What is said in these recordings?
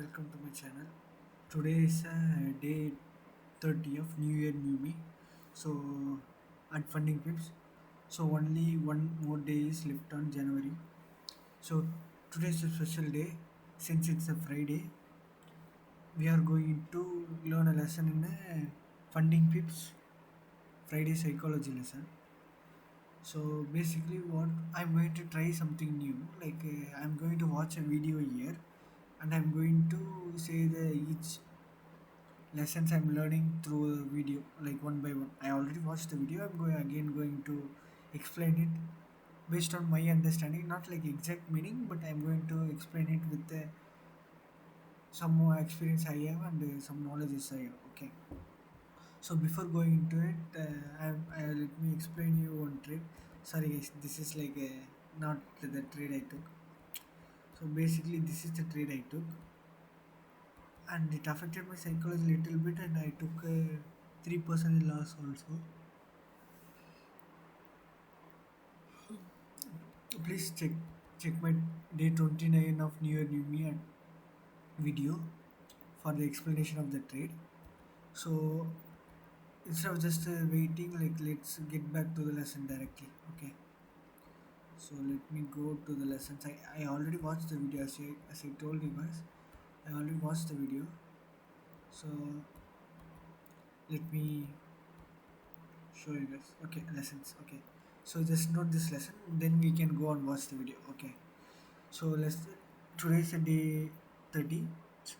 welcome to my channel. Today is day 30 of New Year New Me. So, and funding tips. So, only one more day is left on January. So, today is a special day since it's a Friday. We are going to learn a lesson in a funding tips Friday psychology lesson. So, basically, what I'm going to try something new. I'm going to watch a video here and I'm going to say the each lessons I'm learning through a video, like one by one. I already watched the video. I'm going to explain it based on my understanding, not like exact meaning, but I'm going to explain it with some more experience I have and some knowledges I have. Okay. So before going into it, let me explain you one trade. Sorry guys, this is not the trade I took. So basically, this is the trade I took, and it affected my psychology a little bit, and I took a 3% loss also. Please check my day 29 of New Year New Me video for the explanation of the trade. So instead of just waiting, let's get back to the lesson directly. Okay. So let me go to the lessons. I already watched the video as I told you guys. I already watched the video. So let me show you guys. Okay, lessons. Okay. So just note this lesson. Then we can go and watch the video. Okay. So today's a day 30,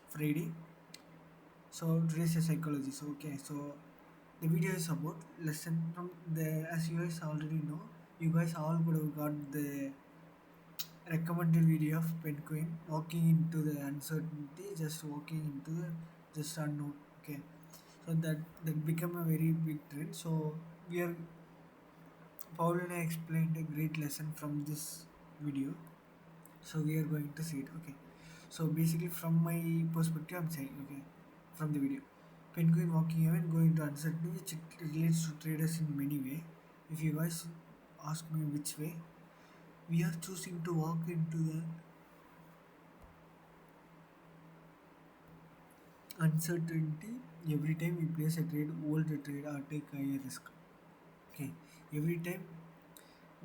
Friday. So today's a psychology. So okay, so the video is about lesson from the, as you guys already know, you guys all could have got the recommended video of Penguin walking into the uncertainty, just walking into the just unknown. Okay. So that become a very big trend. So we are Paulina explained a great lesson from this video. So we are going to see it. Okay. So basically, from my perspective, I'm saying, okay, from the video, penguin walking away and going to uncertainty, which it relates to traders in many way. If you guys ask me which way, we are choosing to walk into the uncertainty every time we place a trade, hold a trade, or take a risk. Okay, every time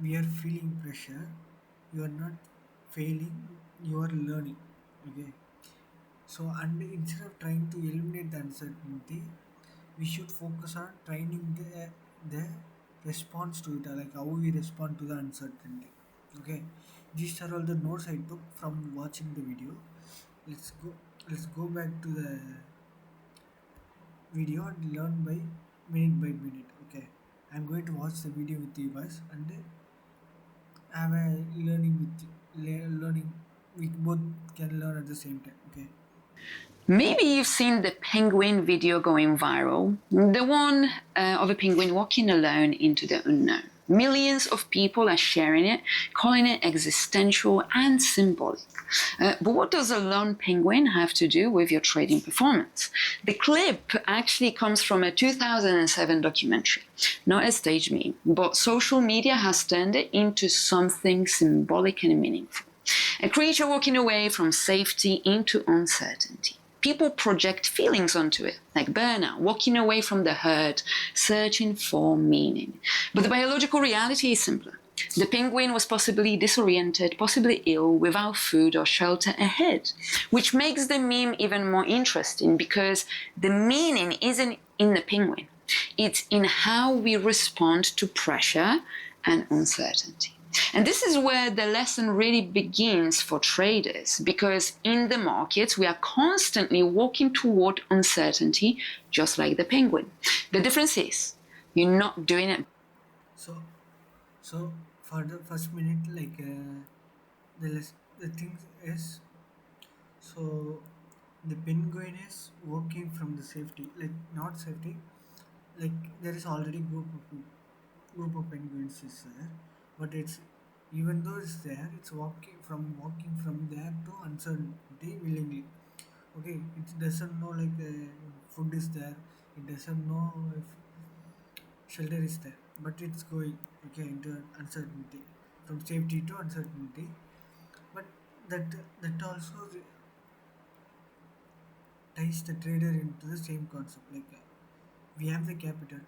we are feeling pressure, you are not failing, you are learning. Okay. So, and instead of trying to eliminate the uncertainty, we should focus on training the response to it, like how we respond to the uncertainty. Okay, these are all the notes I took from watching the video. Let's go. Let's go back to the video and learn by minute by minute. Okay, I'm going to watch the video with you guys and have a learning. We both can learn at the same time. Okay. Maybe you've seen the penguin video going viral, the one of a penguin walking alone into the unknown. Millions of people are sharing it, calling it existential and symbolic. But what does a lone penguin have to do with your trading performance? The clip actually comes from a 2007 documentary, not a stage meme, but social media has turned it into something symbolic and meaningful. A creature walking away from safety into uncertainty. People project feelings onto it, like burnout, walking away from the herd, searching for meaning. But the biological reality is simpler. The penguin was possibly disoriented, possibly ill, without food or shelter ahead, which makes the meme even more interesting because the meaning isn't in the penguin. It's in how we respond to pressure and uncertainty. And this is where the lesson really begins for traders, because in the markets we are constantly walking toward uncertainty, just like the penguin. The difference is you're not doing it. So So for the first minute, the thing is, so the penguin is walking from the safety, like not safety, like there is already group of penguins is there, but it's even though it's there, it's walking from there to uncertainty willingly. Okay, it doesn't know food is there, it doesn't know if shelter is there, but it's going okay into uncertainty, from safety to uncertainty. But that also ties the trader into the same concept. Like we have the capital,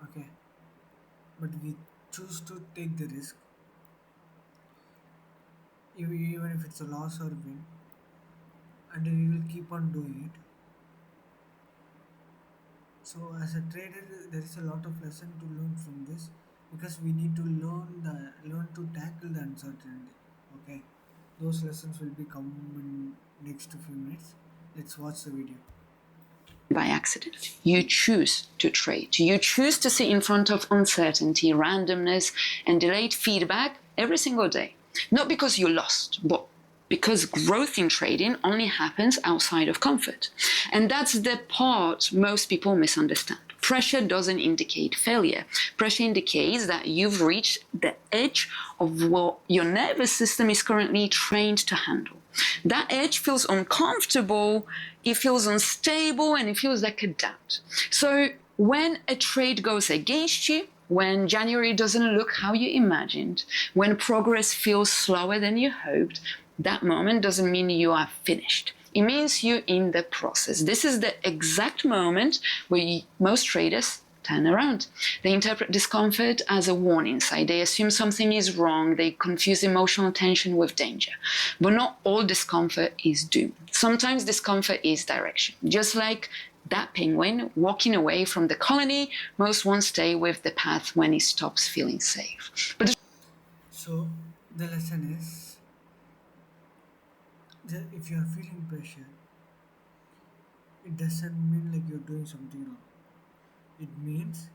okay, but we choose to take the risk, even if it's a loss or win, and we will keep on doing it. So as a trader, there is a lot of lesson to learn from this, because we need to learn to tackle the uncertainty. Okay, those lessons will be coming in next few minutes. Let's watch the video. By accident. You choose to trade. You choose to sit in front of uncertainty, randomness, and delayed feedback every single day. Not because you lost, but because growth in trading only happens outside of comfort. And that's the part most people misunderstand. Pressure doesn't indicate failure. Pressure indicates that you've reached the edge of what your nervous system is currently trained to handle. That edge feels uncomfortable, it feels unstable, and it feels like a doubt. So when a trade goes against you, when January doesn't look how you imagined, when progress feels slower than you hoped, that moment doesn't mean you are finished. It means you're in the process. This is the exact moment where most traders turn around. They interpret discomfort as a warning sign. They assume something is wrong. They confuse emotional tension with danger. But not all discomfort is doom. Sometimes discomfort is direction. Just like that penguin walking away from the colony, most won't stay with the path when he stops feeling safe. But So the lesson is that if you are feeling pressure, it doesn't mean like you're doing something wrong. It means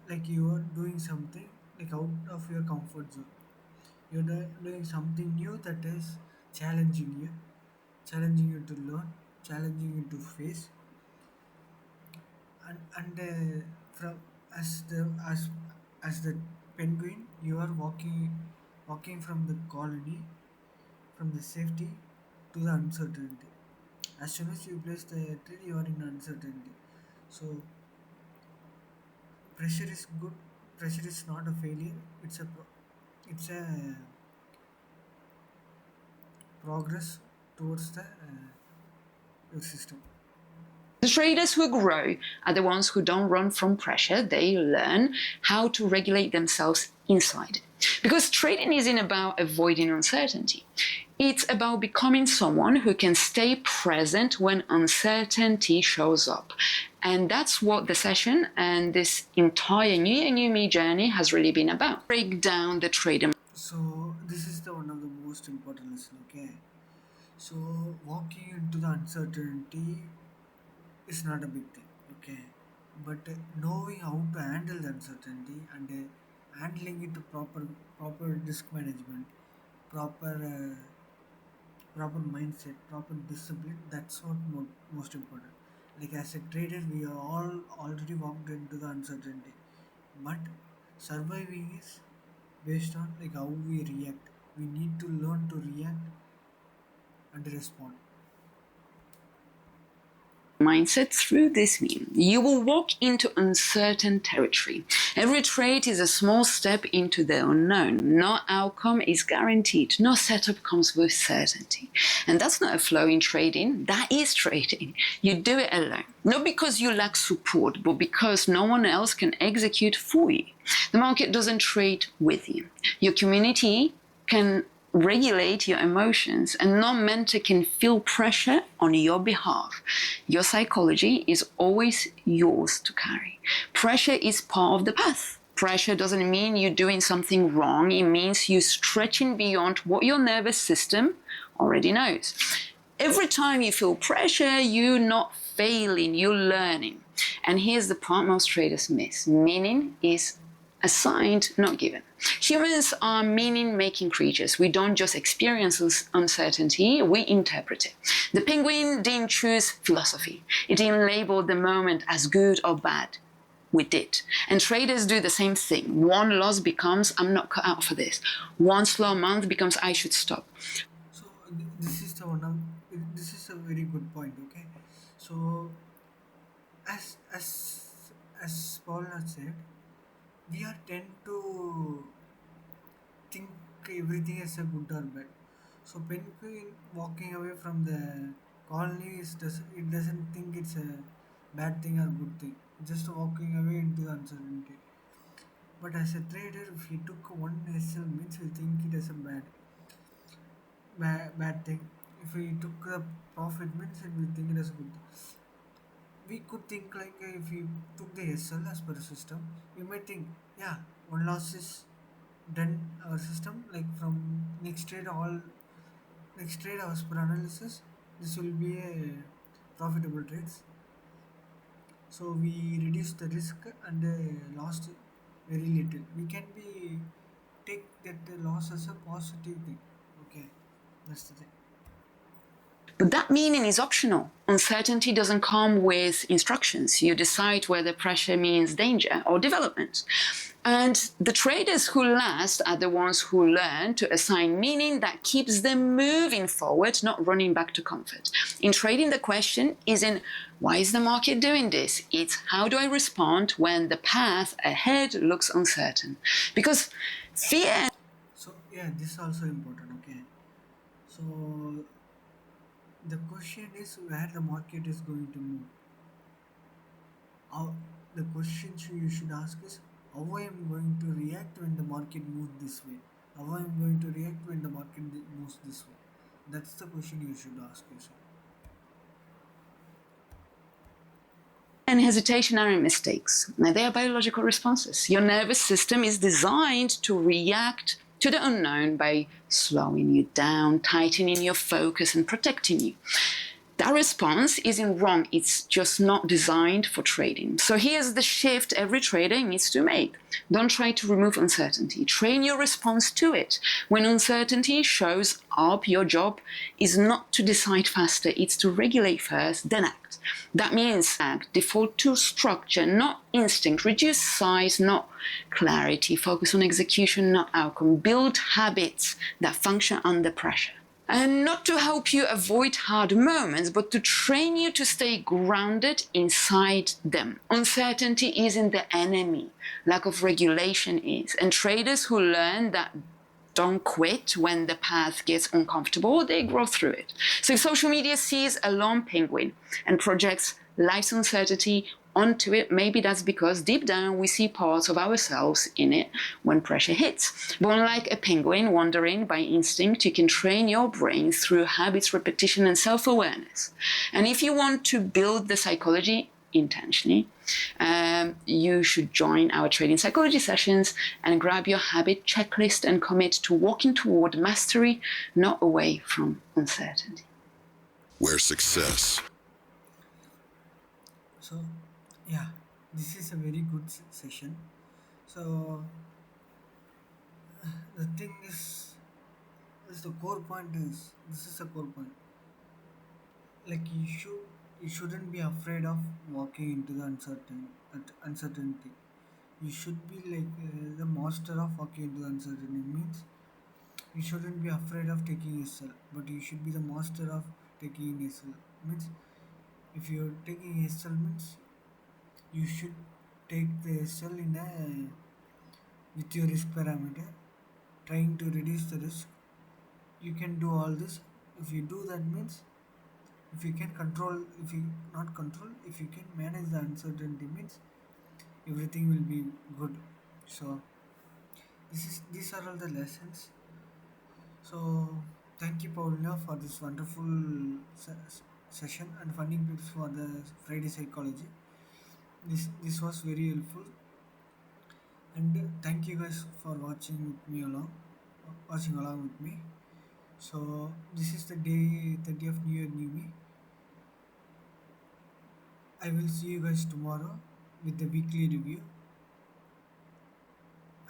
like you are doing something like out of your comfort zone. You're doing something new that is challenging you to learn, challenging you to face, and from as the penguin, you are walking from the colony, from the safety to the uncertainty. As soon as you place the trade, you are in uncertainty. So pressure is good. Pressure is not a failure. It's a progress towards the your system. the traders who grow are the ones who don't run from pressure. They learn how to regulate themselves inside. Because trading isn't about avoiding uncertainty. It's about becoming someone who can stay present when uncertainty shows up. And that's what the session and this entire New Year, New Me journey has really been about. Break down the trader. So this is the one of the most important lesson. Okay, so walking into the uncertainty is not a big thing. Okay, but knowing how to handle the uncertainty and handling it to proper risk management, proper proper mindset, proper discipline. That's what most important. Like as a trader, we are all already walked into the uncertainty, but surviving is based on like how we react. We need to learn to react and respond. Mindset through this meme. You will walk into uncertain territory. Every trade is a small step into the unknown. No outcome is guaranteed. No setup comes with certainty. And that's not a flow in trading. That is trading. You do it alone. Not because you lack support, but because no one else can execute for you. The market doesn't trade with you. Your community can regulate your emotions, and no mentor can feel pressure on your behalf. Your psychology is always yours to carry. Pressure is part of the path. Pressure doesn't mean you're doing something wrong, it means you're stretching beyond what your nervous system already knows. Every time you feel pressure, you're not failing, you're learning. And here's the part most traders miss: meaning is assigned, not given. Humans are meaning making creatures. We don't just experience uncertainty, we interpret it. The penguin didn't choose philosophy, it didn't label the moment as good or bad. We did. And traders do the same thing. One loss becomes, I'm not cut out for this. One slow month becomes, I should stop. So this is the one of this is a very good point. Okay, so as Paul has said, we are tend to think everything is a good or bad. So penguin walking away from the Colony is it doesn't think it's a bad thing or good thing. Just walking away into the uncertainty. But as a trader, if he took one SL means we think it as a bad thing. If we took the profit means we think it as a good thing. We could think like if we took the SL as per system, we might think, yeah, one loss is done our system like from next trade as per analysis, this will be a profitable trades. So we reduce the risk and lost very little. We can be take that loss as a positive thing. Okay, that's the thing. But that meaning is optional. Uncertainty doesn't come with instructions. You decide whether pressure means danger or development. And the traders who last are the ones who learn to assign meaning that keeps them moving forward, not running back to comfort. In trading, the question isn't why is the market doing this? It's how do I respond when the path ahead looks uncertain? Because fear. So yeah, this is also important. Okay, so the question is where the market is going to move. How, the question you should ask is how I am going to react when the market moves this way. How I am going to react when the market moves this way. That's the question you should ask yourself. And hesitation aren't mistakes. Now, they are biological responses. Your nervous system is designed to react to the unknown by slowing you down, tightening your focus, and protecting you. That response isn't wrong, it's just not designed for trading. So here's the shift every trader needs to make. Don't try to remove uncertainty. Train your response to it. When uncertainty shows up, your job is not to decide faster, it's to regulate first, then act. That means act. Default to structure, not instinct. Reduce size, not clarity. Focus on execution, not outcome. Build habits that function under pressure. And not to help you avoid hard moments, but to train you to stay grounded inside them. Uncertainty isn't the enemy, lack of regulation is. And traders who learn that don't quit when the path gets uncomfortable, they grow through it. So if social media sees a lone penguin and projects life's uncertainty onto it, maybe that's because deep down we see parts of ourselves in it when pressure hits. But unlike a penguin wandering by instinct, you can train your brain through habits, repetition, and self-awareness. And if you want to build the psychology intentionally, you should join our trading psychology sessions and grab your habit checklist and commit to walking toward mastery, not away from uncertainty. Where success. So yeah, this is a very good session. So the thing is the core point is this is a core point. Like you shouldn't be afraid of walking into the uncertainty. You should be like the master of walking into the uncertainty means you shouldn't be afraid of taking SL, but you should be the master of taking SL. Means if you're taking SL means you should take the SL in a with your risk parameter, trying to reduce the risk. You can do all this. If you do that means if you can control, if you not control, if you can manage the uncertainty means everything will be good. So these are all the lessons. So thank you, Paulina, for this wonderful session and funding tips for the Friday psychology. This was very helpful, and thank you guys for watching along with me. So this is the day 30th New Year New Me. I will see you guys tomorrow with the weekly review,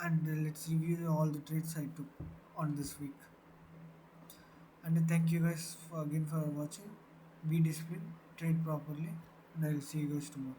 and let's review all the trades I took on this week. And thank you guys again for watching. Be disciplined, trade properly, and I will see you guys tomorrow.